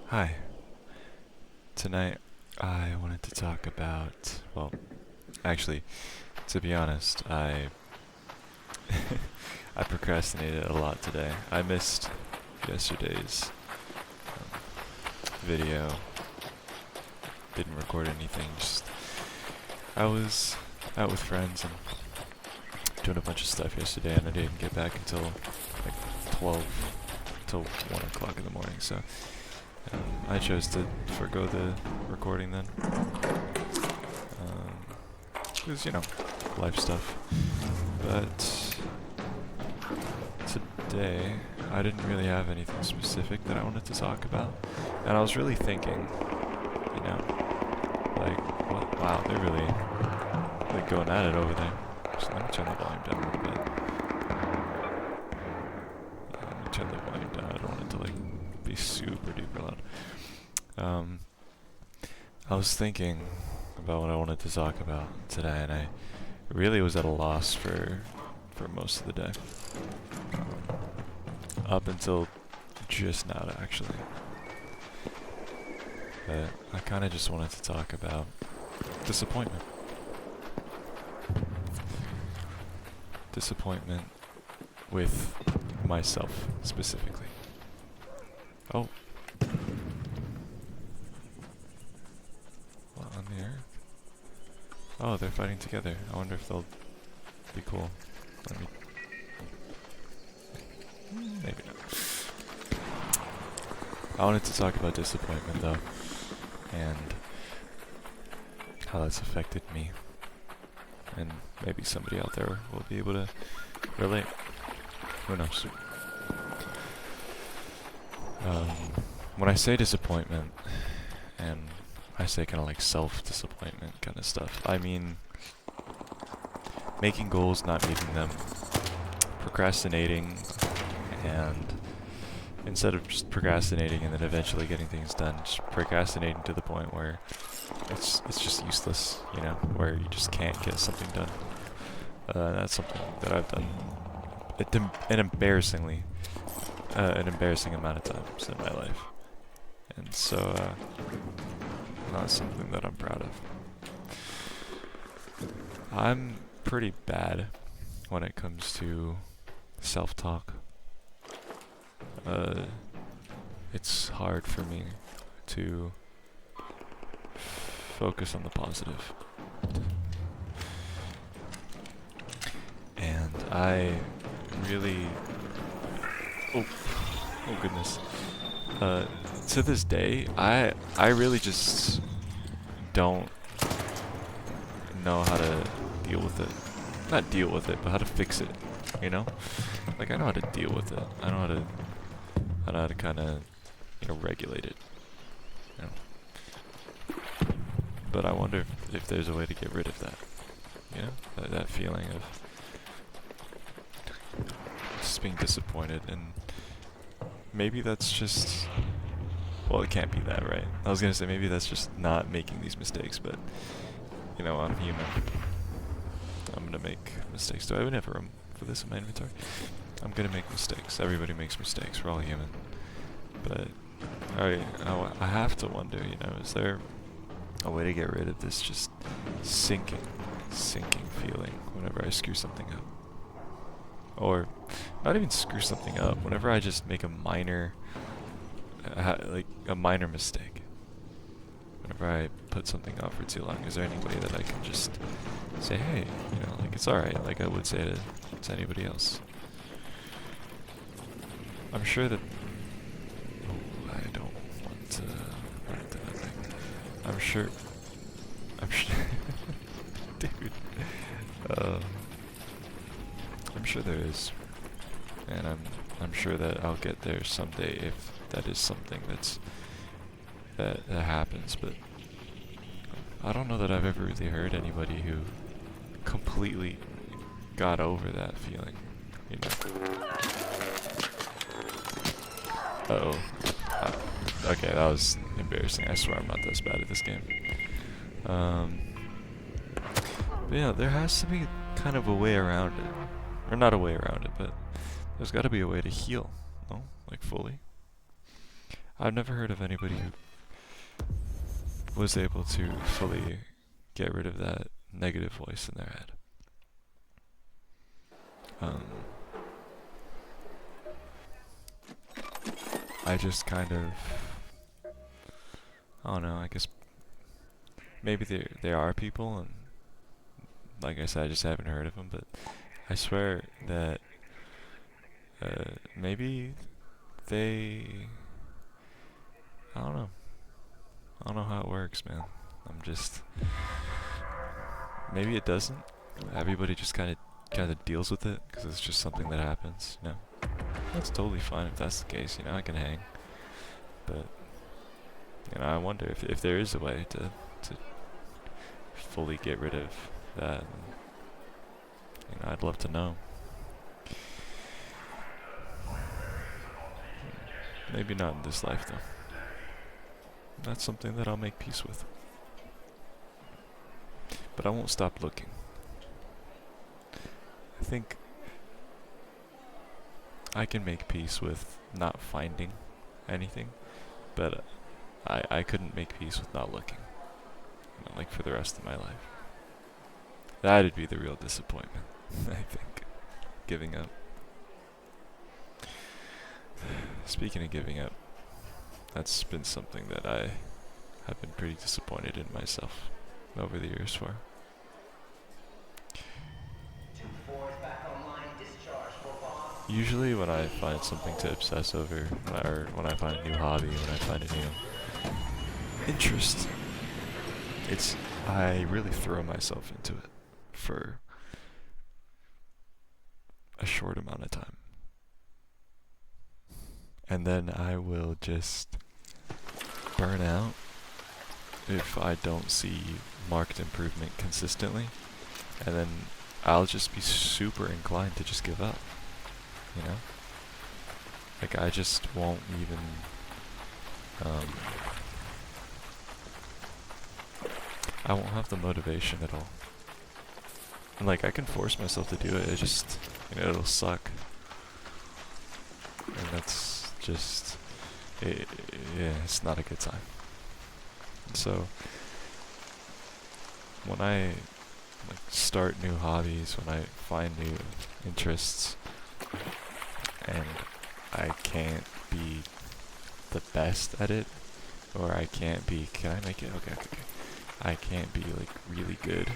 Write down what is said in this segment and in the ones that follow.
Hi. Tonight I wanted to talk about, well, actually, to be honest, I procrastinated a lot today. I missed yesterday's video. Didn't record anything. Just I was out with friends and doing a bunch of stuff yesterday, and I didn't get back until like 12 till 1 o'clock in the morning. So I chose to forgo the recording then. Because, life stuff. But today, I didn't really have anything specific that I wanted to talk about. And I was really thinking, what? Wow, they're really like going at it over there. So let me turn the volume down a little bit. Yeah, let me turn the volume down. I don't want it to be super duper loud. I was thinking about what I wanted to talk about today, and I really was at a loss for most of the day. Up until just now, actually. But I kind of just wanted to talk about disappointment. Disappointment with myself, specifically. Oh. What on the earth? Oh, they're fighting together. I wonder if they'll be cool. Let me... Maybe not. I wanted to talk about disappointment, though, and how that's affected me. And maybe somebody out there will be able to relate. Who knows? When I say disappointment, and I say kind of like self-disappointment kind of stuff, I mean making goals, not meeting them, procrastinating, and instead of just procrastinating and then eventually getting things done, just procrastinating to the point where it's just useless, where you just can't get something done. That's something that I've done an embarrassing amount of times in my life, and so not something that I'm proud of. I'm pretty bad when it comes to self-talk. It's hard for me to focus on the positive. And I really... Oh goodness. To this day, I really just don't know how to deal with it. Not deal with it, but how to fix it, Like, I know how to deal with it. I know how to kind of, regulate it, But I wonder if there's a way to get rid of that, that feeling of just being disappointed, and maybe that's just, well, it can't be that, right? I was gonna say maybe that's just not making these mistakes, but, I'm human. I'm gonna make mistakes. Do I even have room for this in my inventory? I'm gonna make mistakes. Everybody makes mistakes. We're all human. But I have to wonder, is there a way to get rid of this just sinking feeling whenever I screw something up? Or not even screw something up. Whenever I just make a minor mistake. Whenever I put something off for too long, is there any way that I can just say, hey, it's alright, like I would say to anybody else? I'm sure that... Oh, I don't want to run into that thing. I'm sure... Dude. I'm sure there is. And I'm sure that I'll get there someday if that is something that happens, but I don't know that I've ever really heard anybody who completely got over that feeling, Uh-oh. Okay, that was embarrassing. I swear I'm not this bad at this game. But there has to be kind of a way around it. Or not a way around it, but there's got to be a way to heal, no? Like, fully. I've never heard of anybody who was able to fully get rid of that negative voice in their head. I just kind of, I don't know, I guess maybe there are people, and like I said, I just haven't heard of them, but I swear that maybe they, I don't know. I don't know how it works, man. I'm just, maybe it doesn't. Everybody just kind of deals with it because it's just something that happens. You know, that's totally fine if that's the case. You know, I can hang, but you know, I wonder if there is a way to fully get rid of that. And, you know, I'd love to know. Maybe not in this life, though. That's something that I'll make peace with. But I won't stop looking. I think I can make peace with not finding anything, but I couldn't make peace with not looking. You know, like for the rest of my life. That'd be the real disappointment, I think. Giving up. Speaking of giving up, that's been something that I have been pretty disappointed in myself over the years for. Usually when I find something to obsess over, or when I find a new hobby, when I find a new interest, I really throw myself into it for a short amount of time. And then I will just burn out if I don't see marked improvement consistently, and then I'll just be super inclined to just give up, you know? Like, I just won't even, I won't have the motivation at all. And like, I can force myself to do it, it just, you know, it'll suck. And that's just, yeah, it's not a good time. So, when I start new hobbies, when I find new interests, and I can't be the best at it, or I can't be, can I make it? Okay. I can't be like really good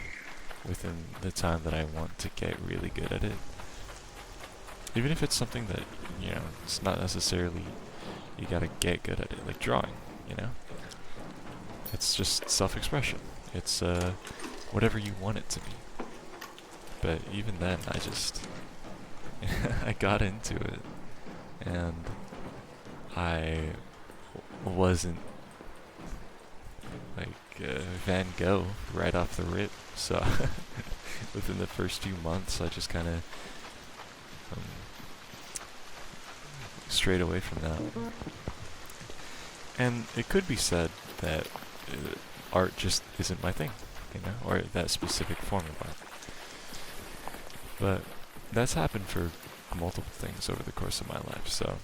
within the time that I want to get really good at it. Even if it's something that, you know, it's not necessarily, you gotta get good at it, like drawing, you know? It's just self-expression. It's whatever you want it to be. But even then, I just, I got into it, and I wasn't like Van Gogh right off the rip, so within the first few months I just kind of strayed away from that. And it could be said that art just isn't my thing, you know, or that specific form of art. But that's happened for multiple things over the course of my life, so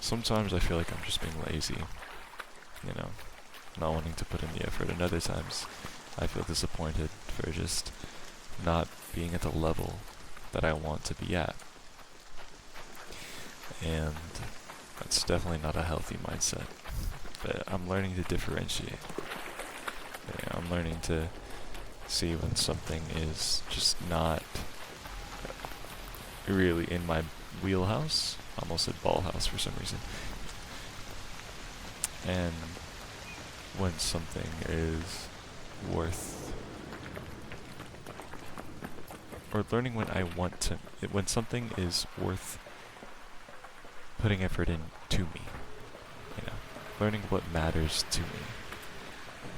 sometimes I feel like I'm just being lazy, you know, not wanting to put in the effort, and other times I feel disappointed for just not being at the level that I want to be at. And that's definitely not a healthy mindset, but I'm learning to differentiate. You know, I'm learning to see when something is just not really in my wheelhouse. I almost said ball house for some reason. And when something is worth, or learning when I want to, when something is worth putting effort in to me, you know, learning what matters to me,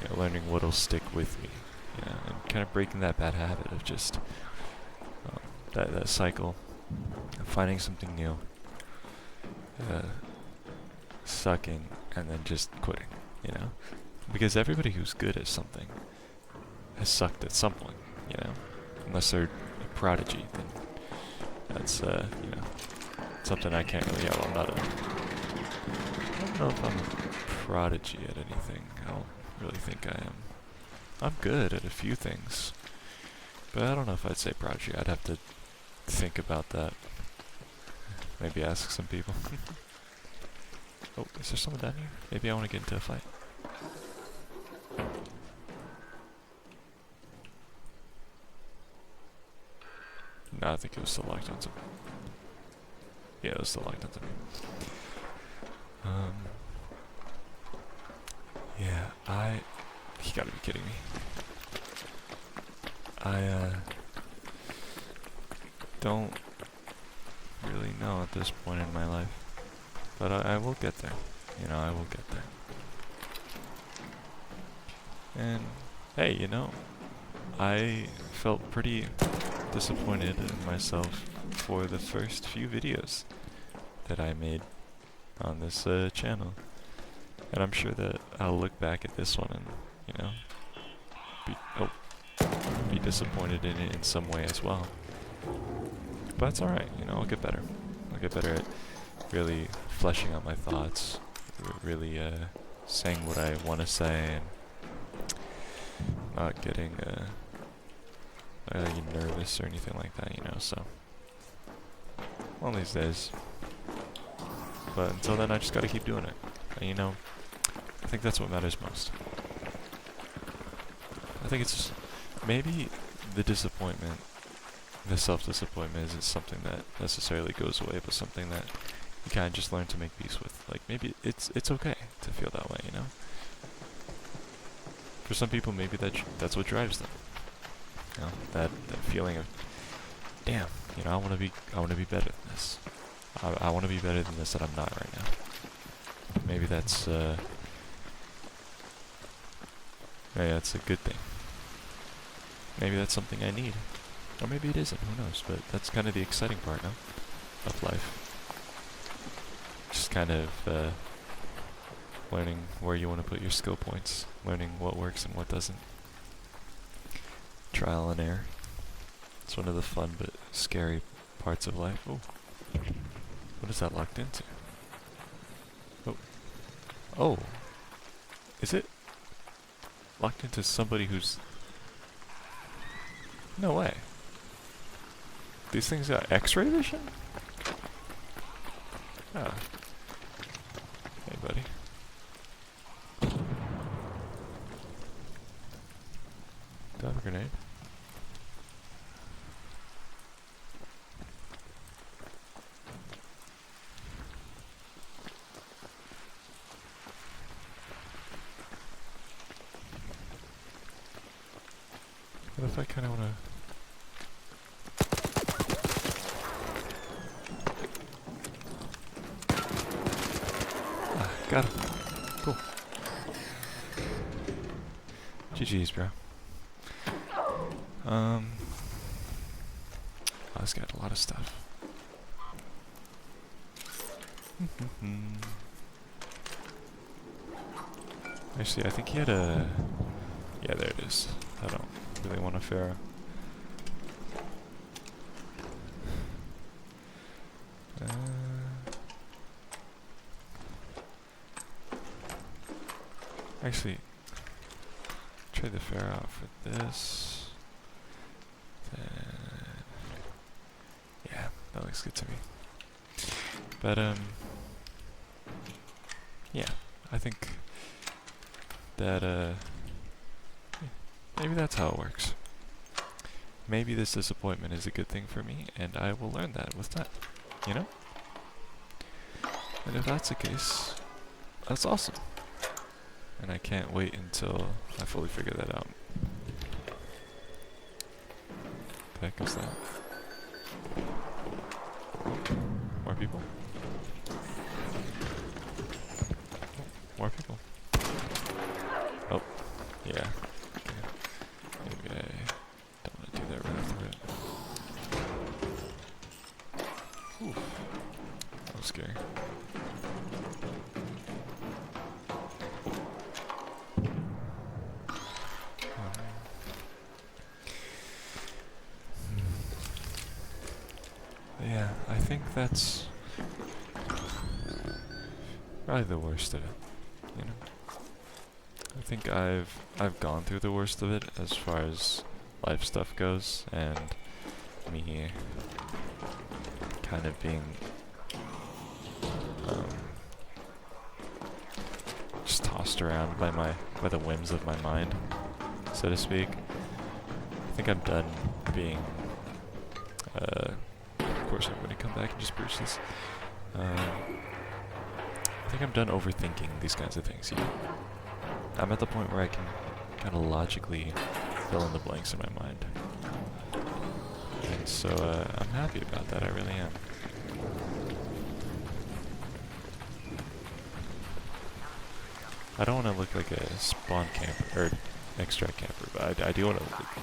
you know, learning what'll stick with me, you know, and kind of breaking that bad habit of just that cycle of finding something new, sucking, and then just quitting, you know, because everybody who's good at something has sucked at some point, you know, unless they're a prodigy, then that's you know, something I can't really, yeah, well, I'm not a, don't know if I'm a prodigy at anything. I don't really think I am. I'm good at a few things, but I don't know if I'd say prodigy. I'd have to think about that. Maybe ask some people. Oh, is there someone down here? Maybe I want to get into a fight. No, I think it was still locked onto me. Yeah, it was still locked onto me. Yeah, you gotta be kidding me. I don't really know at this point in my life. But I will get there. You know, I will get there. And, hey, you know, I felt pretty disappointed in myself for the first few videos that I made on this channel. And I'm sure that I'll look back at this one and, you know, be disappointed in it in some way as well. But it's alright, you know, I'll get better. I'll get better at really fleshing out my thoughts, really saying what I want to say, and not getting nervous or anything like that, you know, so one of these days. But until then, I just gotta keep doing it. And, you know, I think that's what matters most. I think it's just, maybe the disappointment, the self-disappointment isn't something that necessarily goes away, but something that you kind of just learn to make peace with. Like, maybe it's okay to feel that way, you know? For some people, maybe that's what drives them. You know, that feeling of, damn, you know, I want to be better than this. I want to be better than this that I'm not right now. Maybe that's a good thing. Maybe that's something I need. Or maybe it isn't, who knows, but that's kind of the exciting part, no? Of life. Just kind of learning where you want to put your skill points, learning what works and what doesn't. Trial and error. It's one of the fun but scary parts of life. Oh, what is that locked into? Oh, oh, is it locked into somebody who's... No way. These things got X-ray vision? Ah. Hey, buddy. Do I have a grenade? What if I kind of want to... Got him. Cool. GG's, bro. Oh, this guy had a lot of stuff. Actually, I think he had a... Yeah, there it is. I don't really want a Pharaoh. Actually, trade the Pharaoh out for this. Then, yeah, that looks good to me. But yeah, I think that maybe that's how it works. Maybe this disappointment is a good thing for me, and I will learn that with time. You know? And if that's the case, that's awesome. And I can't wait until I fully figure that out. The heck is that? More people? More people. Oh, yeah. Okay. Maybe I don't want to do that right off the rip. Oof. That was scary. Yeah, I think that's probably the worst of it, you know. I think I've gone through the worst of it as far as life stuff goes, and me kind of being just tossed around by the whims of my mind, so to speak. I think I'm done being. Of course, I'm going to come back and just boost this. I think I'm done overthinking these kinds of things. You know, I'm at the point where I can kind of logically fill in the blanks in my mind, and so I'm happy about that. I really am. I don't want to look like a spawn camper or extract camper, but I do want to look like the.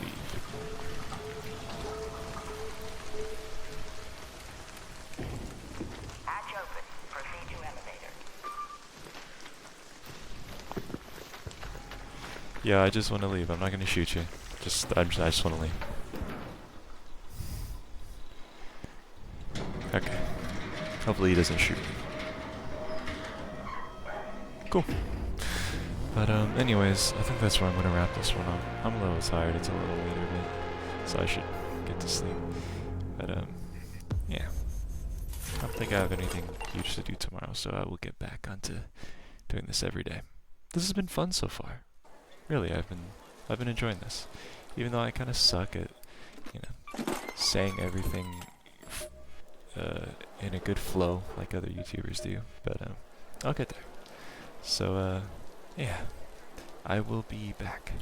Hatch open. Proceed to elevator. Yeah, I just want to leave. I'm not gonna shoot you. I just want to leave. Okay. Hopefully he doesn't shoot me. Cool. But anyways, I think that's where I'm gonna wrap this one up. I'm a little tired. It's a little later, but so I should get to sleep. But yeah. I don't think I have anything huge to do tomorrow, so I will get back onto doing this every day. This has been fun so far. Really, I've been enjoying this, even though I kind of suck at, you know, saying everything in a good flow like other YouTubers do. But I'll get there. So yeah, I will be back.